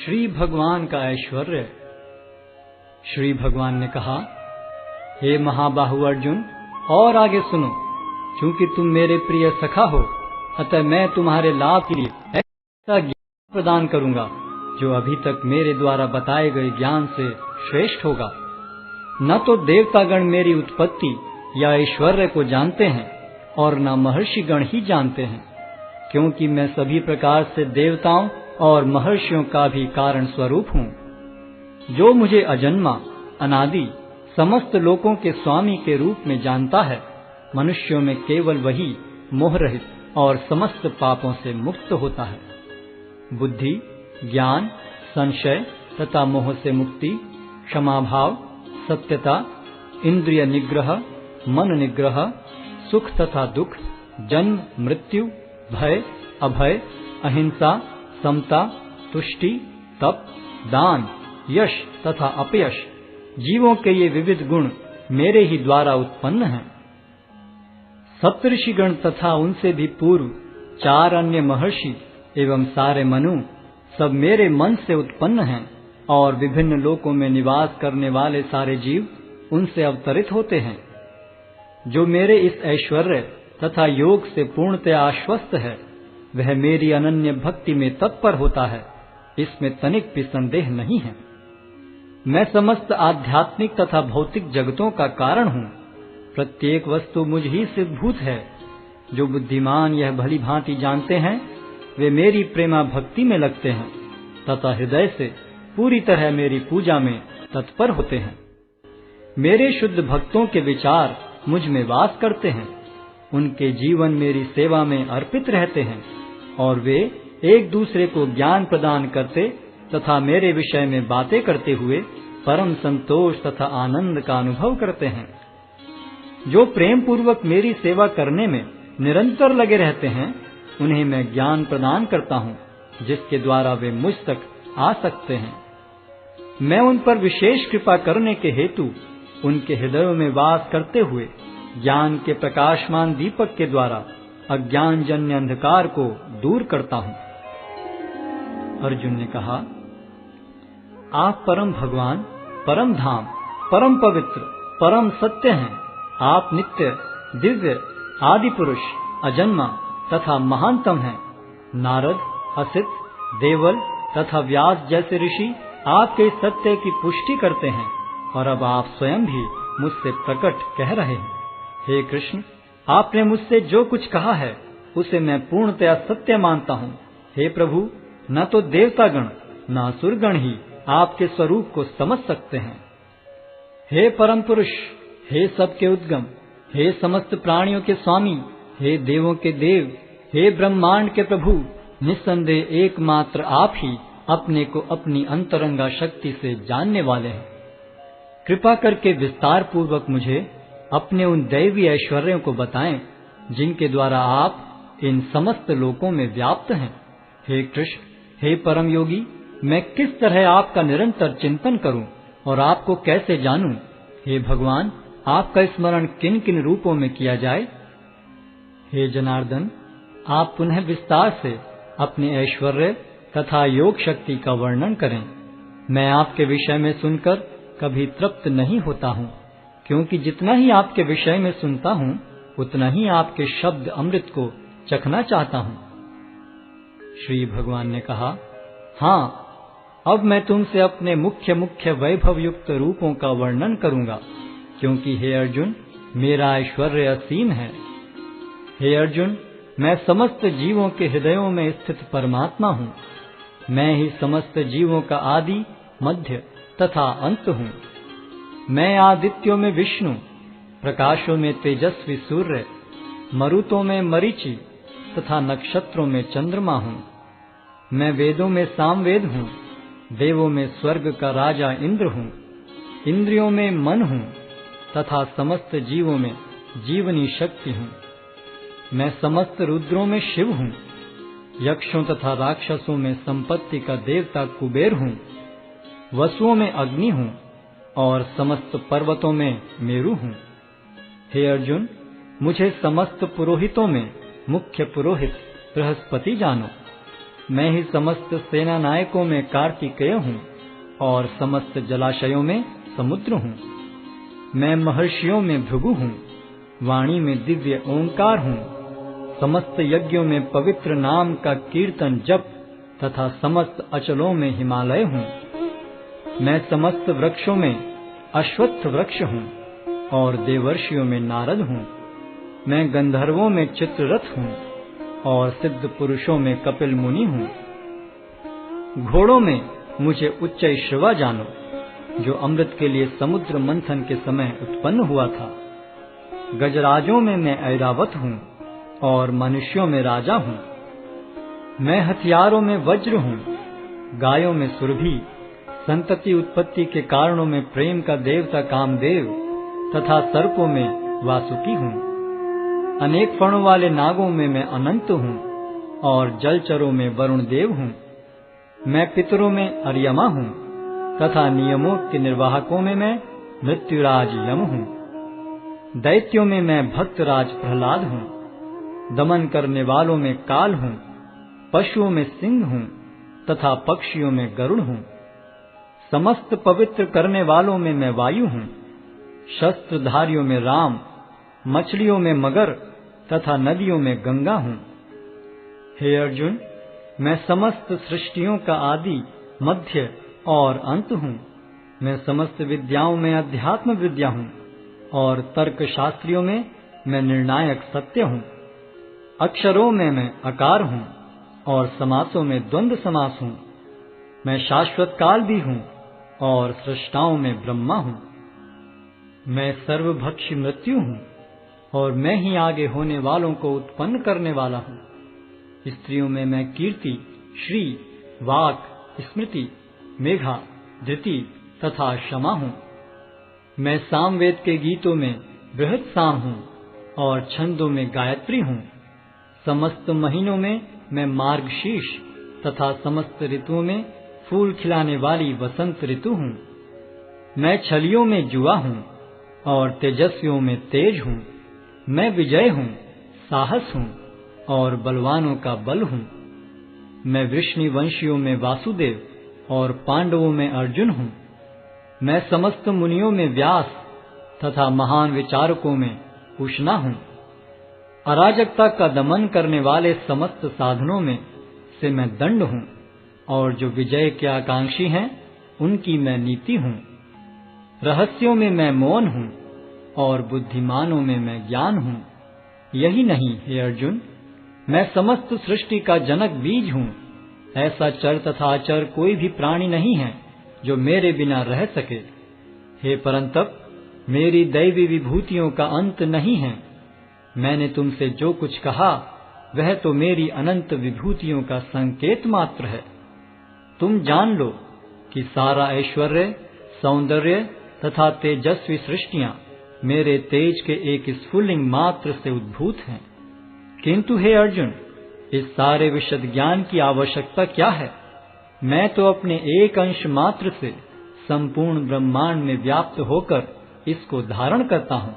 श्री भगवान का ऐश्वर्य। श्री भगवान ने कहा, हे महाबाहु अर्जुन, और आगे सुनो। चूंकि तुम मेरे प्रिय सखा हो, अतः मैं तुम्हारे लाभ के लिए ऐसा ज्ञान प्रदान करूंगा जो अभी तक मेरे द्वारा बताए गए ज्ञान से श्रेष्ठ होगा। न तो देवतागण मेरी उत्पत्ति या ऐश्वर्य को जानते हैं और न महर्षिगण ही जानते हैं, क्योंकि मैं सभी प्रकार से देवताओं और महर्षियों का भी कारण स्वरूप हूँ। जो मुझे अजन्मा, अनादि, समस्त लोकों के स्वामी के रूप में जानता है, मनुष्यों में केवल वही मोह रहित और समस्त पापों से मुक्त होता है। बुद्धि, ज्ञान, संशय तथा मोह से मुक्ति, क्षमा भाव, सत्यता, इंद्रिय निग्रह, मन निग्रह, सुख तथा दुख, जन्म मृत्यु, भय अभय, अहिंसा, समता, तुष्टि, तप, दान, यश तथा अपयश, जीवों के ये विविध गुण मेरे ही द्वारा उत्पन्न हैं। सप्तऋषिगण तथा उनसे भी पूर्व 4 अन्य महर्षि एवं सारे मनु सब मेरे मन से उत्पन्न हैं, और विभिन्न लोकों में निवास करने वाले सारे जीव उनसे अवतरित होते हैं। जो मेरे इस ऐश्वर्य तथा योग से पूर्णतया आश्वस्त है, वह मेरी अनन्य भक्ति में तत्पर होता है, इसमें तनिक भी संदेह नहीं है। मैं समस्त आध्यात्मिक तथा भौतिक जगतों का कारण हूँ। प्रत्येक वस्तु मुझ ही से भूत है। जो बुद्धिमान यह भली भांति जानते हैं, वे मेरी प्रेमा भक्ति में लगते हैं तथा हृदय से पूरी तरह मेरी पूजा में तत्पर होते हैं। मेरे शुद्ध भक्तों के विचार मुझ में वास करते हैं। उनके जीवन मेरी सेवा में अर्पित रहते हैं, और वे एक दूसरे को ज्ञान प्रदान करते तथा मेरे विषय में बातें करते हुए परम संतोष तथा आनंद का अनुभव करते हैं। जो प्रेम पूर्वक मेरी सेवा करने में निरंतर लगे रहते हैं, उन्हें मैं ज्ञान प्रदान करता हूँ, जिसके द्वारा वे मुझ तक आ सकते हैं। मैं उन पर विशेष कृपा करने के हेतु उनके हृदयों में वास करते हुए ज्ञान के प्रकाशमान दीपक के द्वारा अज्ञान जन्य अंधकार को दूर करता हूँ। अर्जुन ने कहा, आप परम भगवान, परम धाम, परम पवित्र, परम सत्य हैं। आप नित्य, दिव्य, आदि पुरुष, अजन्मा तथा महानतम हैं। नारद, असित, देवल तथा व्यास जैसे ऋषि आपके सत्य की पुष्टि करते हैं, और अब आप स्वयं भी मुझसे प्रकट कह रहे हैं। हे कृष्ण, आपने मुझसे जो कुछ कहा है उसे मैं पूर्णतया सत्य मानता हूँ। हे प्रभु, न तो देवतागण न असुरगण ही आपके स्वरूप को समझ सकते हैं। हे परम पुरुष, हे सबके उद्गम, हे समस्त प्राणियों के स्वामी, हे देवों के देव, हे ब्रह्मांड के प्रभु, निस्संदेह एकमात्र आप ही अपने को अपनी अंतरंगा शक्ति से जानने वाले हैं। कृपा करके विस्तार पूर्वक मुझे अपने उन दैवी ऐश्वर्यों को बताएं, जिनके द्वारा आप इन समस्त लोकों में व्याप्त हैं। हे कृष्ण, हे परम योगी, मैं किस तरह आपका निरंतर चिंतन करूं और आपको कैसे जानूं? हे भगवान, आपका स्मरण किन किन रूपों में किया जाए? हे जनार्दन, आप पुनः विस्तार से अपने ऐश्वर्य तथा योग शक्ति का वर्णन करें। मैं आपके विषय में सुनकर कभी तृप्त नहीं होता हूँ, क्योंकि जितना ही आपके विषय में सुनता हूँ, उतना ही आपके शब्द अमृत को चखना चाहता हूँ। श्री भगवान ने कहा, हाँ, अब मैं तुमसे अपने मुख्य मुख्य वैभव युक्त रूपों का वर्णन करूंगा, क्योंकि हे अर्जुन, मेरा ऐश्वर्य असीम है। हे अर्जुन, मैं समस्त जीवों के हृदयों में स्थित परमात्मा हूँ। मैं ही समस्त जीवों का आदि, मध्य तथा अंत हूँ। मैं आदित्यों में विष्णु, प्रकाशों में तेजस्वी सूर्य, मरुतों में मरीचि तथा नक्षत्रों में चंद्रमा हूँ। मैं वेदों में सामवेद हूँ, देवों में स्वर्ग का राजा इंद्र हूँ, इंद्रियों में मन हूँ तथा समस्त जीवों में जीवनी शक्ति हूँ। मैं समस्त रुद्रों में शिव हूँ, यक्षों तथा राक्षसों में संपत्ति का देवता कुबेर हूँ, वसुओं में अग्नि हूँ और समस्त पर्वतों में मेरु हूँ। हे अर्जुन, मुझे समस्त पुरोहितों में मुख्य पुरोहित बृहस्पति जानो। मैं ही समस्त सेना नायकों में कार्तिकेय हूँ और समस्त जलाशयों में समुद्र हूँ। मैं महर्षियों में भृगु हूँ, वाणी में दिव्य ओंकार हूँ, समस्त यज्ञों में पवित्र नाम का कीर्तन जप तथा समस्त अचलों में हिमालय हूँ। मैं समस्त वृक्षों में अश्वत्थ वृक्ष हूँ और देवर्षियों में नारद हूँ। मैं गंधर्वों में चित्ररथ हूँ और सिद्ध पुरुषों में कपिल मुनि हूँ। घोड़ों में मुझे उच्चैश्रवा जानो, जो अमृत के लिए समुद्र मंथन के समय उत्पन्न हुआ था। गजराजों में मैं ऐरावत हूँ और मनुष्यों में राजा हूँ। मैं हथियारों में वज्र हूँ, गायों में सुरभि, संतति उत्पत्ति के कारणों में प्रेम का देवता कामदेव तथा सर्पों में वासुकी हूँ। अनेक फणों वाले नागों में मैं अनंत हूँ और जलचरों में वरुण देव हूँ। मैं पितरों में अर्यमा हूँ तथा नियमों के निर्वाहकों में मैं मृत्युराज यम हूँ। दैत्यों में मैं भक्तराज प्रहलाद हूँ, दमन करने वालों में काल हूँ, पशुओं में सिंह हूँ तथा पक्षियों में गरुड़ हूँ। समस्त पवित्र करने वालों में मैं वायु हूँ, शस्त्रधारियों में राम, मछलियों में मगर तथा नदियों में गंगा हूँ। हे अर्जुन, मैं समस्त सृष्टियों का आदि, मध्य और अंत हूँ। मैं समस्त विद्याओं में अध्यात्म विद्या हूँ और तर्क शास्त्रियों में मैं निर्णायक सत्य हूँ। अक्षरों में मैं अकार हूँ और समासों में द्वंद्व समास हूँ। मैं शाश्वत काल भी हूँ और सृष्टाओं में ब्रह्मा हूँ। मैं सर्वभक्षी मृत्यु हूँ और मैं ही आगे होने वालों को उत्पन्न करने वाला हूँ। स्त्रियों में मैं कीर्ति, श्री, वाक, स्मृति, मेघा, धृति तथा क्षमा हूँ। मैं सामवेद के गीतों में बृहत् साम हूँ और छंदों में गायत्री हूँ। समस्त महीनों में मैं मार्गशीर्ष तथा समस्त ऋतुओं में फूल खिलाने वाली वसंत ऋतु हूँ। मैं छलियों में जुआ हूँ और तेजस्वियों में तेज हूँ। मैं विजय हूँ, साहस हूँ और बलवानों का बल हूँ। मैं वृष्णिवंशियों में वासुदेव और पांडवों में अर्जुन हूँ। मैं समस्त मुनियों में व्यास तथा महान विचारकों में उष्णा हूँ। अराजकता का दमन करने वाले समस्त साधनों में से मैं दंड हूँ और जो विजय के आकांक्षी हैं उनकी मैं नीति हूँ। रहस्यों में मैं मौन हूँ और बुद्धिमानों में मैं ज्ञान हूँ। यही नहीं हे अर्जुन, मैं समस्त सृष्टि का जनक बीज हूँ। ऐसा चर तथा अचर कोई भी प्राणी नहीं है जो मेरे बिना रह सके। हे परंतप, मेरी दैवी विभूतियों का अंत नहीं है। मैंने तुमसे जो कुछ कहा वह तो मेरी अनंत विभूतियों का संकेत मात्र है। तुम जान लो कि सारा ऐश्वर्य, सौंदर्य तथा तेजस्वी सृष्टियां मेरे तेज के एक स्फुल्लिंग मात्र से उद्भूत हैं। किंतु हे अर्जुन, इस सारे विशद ज्ञान की आवश्यकता क्या है? मैं तो अपने एक अंश मात्र से संपूर्ण ब्रह्मांड में व्याप्त होकर इसको धारण करता हूँ।